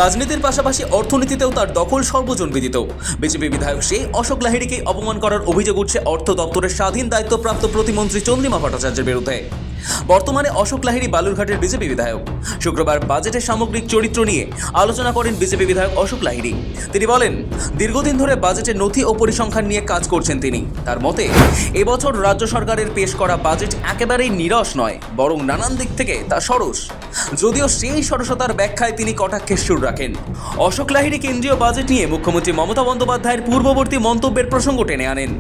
রাজনীতির পাশাপাশি অর্থনীতিতেও তার দখল সর্বজনবিদিত। বিজেপি বিধায়ক সেই অশোক লাহিড়ীকে অপমান করার অভিযোগ উঠছে অর্থ দপ্তরের স্বাধীন দায়িত্বপ্রাপ্ত প্রতিমন্ত্রী চন্দ্রিমা ভট্টাচার্যের বিরুদ্ধে। বর্তমানে অশোক লাহিড়ী বালুরঘাটের বিজেপি বিধায়ক। শুক্রবার বাজেটের সামগ্রিক চরিত্র নিয়ে আলোচনা করেন বিজেপি বিধায়ক অশোক লাহিড়ী। তিনি বলেন, দীর্ঘদিন ধরে বাজেটের নথি ও পরিসংখ্যান নিয়ে কাজ করছেন তিনি। তার মতে এবছর রাজ্য সরকারের পেশ করা বাজেট একেবারেই নিরস নয়, বরং নানান দিক থেকে তা সরস। যদিও সেই সরসতার ব্যাখ্যায় তিনি কটাক্ষের সুর রাখেন। অশোক লাহিড়ী কেন্দ্রীয় বাজেট নিয়ে মুখ্যমন্ত্রী মমতা বন্দ্যোপাধ্যায়ের পূর্ববর্তী মন্তব্যের প্রসঙ্গ টেনে আনেন।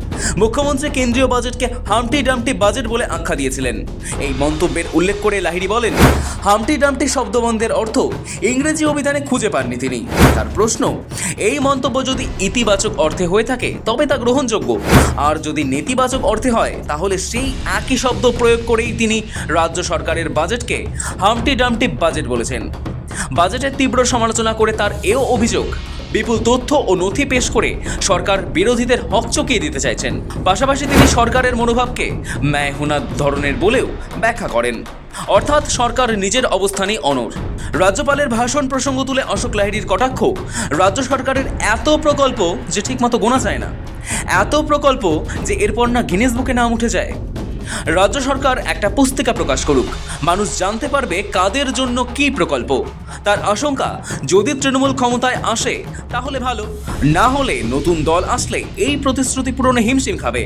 মুখ্যমন্ত্রী কেন্দ্রীয় বাজেটকে হামটি ডামটি বাজেট বলে আখ্যা দিয়েছিলেন। এই মন্তব্যের উল্লেখ করে লাহিড়ী বলেন, হামটি ডামটি শব্দবন্ধের অর্থ ইংরেজি অভিধানে খুঁজে পাননি তিনি। তার প্রশ্ন, এই মন্তব্য যদি ইতিবাচক অর্থে হয়ে থাকে তবে তা গ্রহণযোগ্য, আর যদি নেতিবাচক অর্থে হয় তাহলে সেই একই শব্দ প্রয়োগ করেই তিনি রাজ্য সরকারের বাজেটকে হামটি ডামটি বাজেট বলেছেন। বাজেটের তীব্র সমালোচনা করে তার এও অভিযোগ, বিপুল তথ্য ও নথি পেশ করে সরকার বিরোধীদের হকচকিয়ে দিতে চাইছেন। পাশাপাশি তিনি সরকারের মনোভাবকে ম্যায়হুনার ধরনের বলেও ব্যাখ্যা করেন, অর্থাৎ সরকার নিজের অবস্থানে অনড়। রাজ্যপালের ভাষণ প্রসঙ্গ তুলে অশোক লাহিড়ীর কটাক্ষ, রাজ্য সরকারের এত প্রকল্প যে ঠিকমতো গোনা যায় না, এত প্রকল্প যে এরপর না গিনেস বুকে নাম উঠে যায়। রাজ্য সরকার একটা পুস্তিকা প্রকাশ করুক, মানুষ জানতে পারবে কাদের জন্য কি প্রকল্প। তার আশঙ্কা, যদি তৃণমূল ক্ষমতায় আসে তাহলে ভালো, না হলে নতুন দল আসলে এই প্রতিশ্রুতি পূরণে হিমশিম খাবে।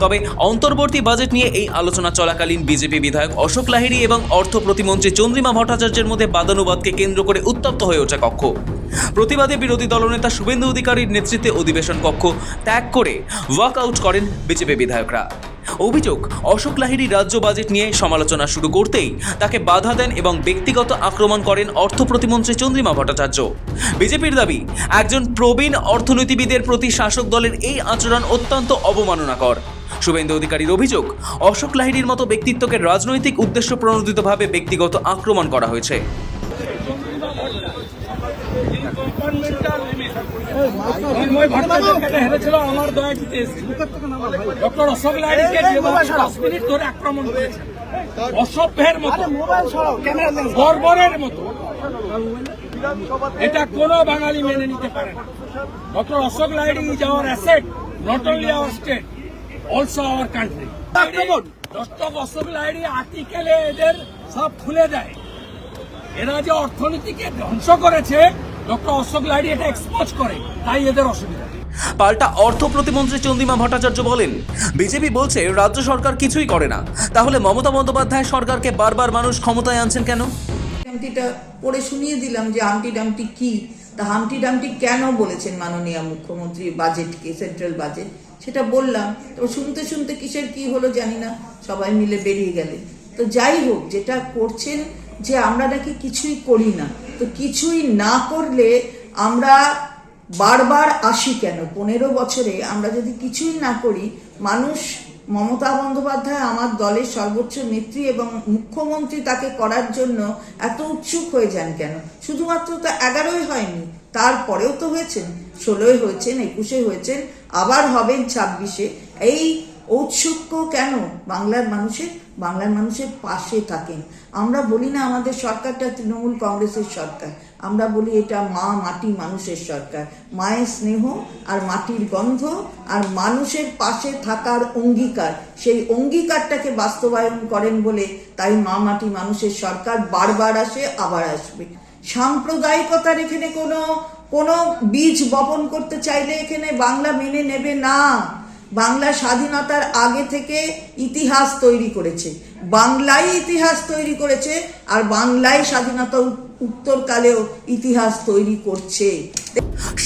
তবে অন্তর্বর্তী বাজেট নিয়ে এই আলোচনা চলাকালীন বিজেপি বিধায়ক অশোক লাহিড়ী এবং অর্থ প্রতিমন্ত্রী চন্দ্রিমা ভট্টাচার্যের মধ্যে বাদানুবাদকে কেন্দ্র করে উত্তপ্ত হয়ে ওঠে কক্ষ। প্রতিবাদে বিরোধী দলনেতা শুভেন্দু অধিকারীর নেতৃত্বে অধিবেশন কক্ষ ত্যাগ করে ওয়াকআউট করেন বিজেপি বিধায়করা। অভিযোগ, অশোক লাহিড়ী রাজ্য বাজেট নিয়ে সমালোচনা শুরু করতেই তাকে বাধা দেন এবং ব্যক্তিগত আক্রমণ করেন অর্থ প্রতিমন্ত্রী চন্দ্রিমা ভট্টাচার্য। বিজেপির দাবি, একজন প্রবীণ অর্থনীতিবিদের প্রতি শাসক দলের এই আচরণ অত্যন্ত অবমাননাকর। শুভেন্দু অধিকারীর অভিযোগ, অশোক লাহিড়ীর মতো ব্যক্তিত্বকে রাজনৈতিক উদ্দেশ্য প্রণোদিতভাবে ব্যক্তিগত আক্রমণ করা হয়েছে। আমার দয়া দিতে ডক্টর অশোক লাহিড়ীকে 10 মিনিট ধরে আক্রমণ করেছে, অসভ্যের মতো, বর্বরের মতো। এটা কোনো বাঙালি মেনে নিতে পারে না। Doctor Ashok Lahiri is our asset, not only our state, also our country. Doctor Ashok Lahiri আর্টিকেলে এদের সব খুলে দেয়। এরা যে অর্থনীতিকে ধ্বংস করেছে, ডক্টর অশোক লাহিড়ী এটা এক্সপোজ করে, তাই এদের অসুবিধা। পাল্টা অর্থ প্রতিমন্ত্রী চন্দ্রিমা ভট্টাচার্য বলেন, বিজেপি বলছে রাজ্য সরকার কিছুই করে না, তাহলে মমতা বন্দ্যোপাধ্যায় সরকারকে বারবার মানুষ ক্ষমতায় আনছেন কেন? হামটিটা পড়ে শুনিয়ে দিলাম যে হামটি ডামটি কি, তা হামটি ডামটি কেন বলেছেন মাননীয় মুখ্যমন্ত্রী বাজেটকে, সেন্ট্রাল বাজেট, সেটা বললাম। তো শুনতে শুনতে কিসের কি হলো জানি না, সবাই মিলে বেরিয়ে গেলে। তো যাই হোক, যেটা করছেন যে আমরা নাকি কিছুই করি না, তো কিছুই না করলে আমরা বারবার আসি কেন? 15 বছরে আমরা যদি কিছুই না করি, মানুষ, মমতা বন্দ্যোপাধ্যায় আমার দলের সর্বোচ্চ নেত্রী এবং মুখ্যমন্ত্রী, তাকে করার জন্য এত উৎসুক হয়ে যান কেন? শুধুমাত্র তো 11ই হয়নি, তারপরেও তো হয়েছেন, 16 হয়েছেন, 21 হয়েছেন, আবার হবেন 26-এ। এই ঔৎসুক্য কেন? বাংলার মানুষের পাশে থাকেন। আমরা বলি না আমাদের সরকারটা তৃণমূল কংগ্রেসের সরকার, আমরা বলি এটা মা মাটি মানুষের সরকার। মায়ের স্নেহ আর মাটির গন্ধ আর মানুষের পাশে থাকার অঙ্গীকার, সেই অঙ্গীকারটাকে বাস্তবায়ন করেন বলে তাই মা মাটি মানুষের সরকার বারবার আসে, আবার আসবে। সাম্প্রদায়িকতার এখানে কোনো বীজ বপন করতে চাইলে এখানে বাংলা মেনে নেবে না। বাংলা স্বাধীনতার আগে থেকে ইতিহাস তৈরি করেছে, বাংলাই ইতিহাস তৈরি করেছে, আর বাংলাই স্বাধীনতা উত্তরকালেও ইতিহাস তৈরি করছে।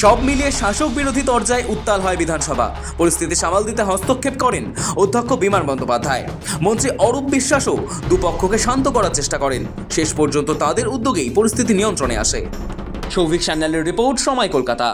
সব মিলিয়ে শাসক বিরোধী তরজায় উত্তাল হয় বিধানসভা। পরিস্থিতি সামাল দিতে হস্তক্ষেপ করেন অধ্যক্ষ বিমান বন্দ্যোপাধ্যায়। মন্ত্রী অরূপ বিশ্বাসও দুপক্ষকে শান্ত করার চেষ্টা করেন। শেষ পর্যন্ত তাদের উদ্যোগেই পরিস্থিতি নিয়ন্ত্রণে আসে। সৌভিক সান্যালের রিপোর্ট, সময়, কলকাতা।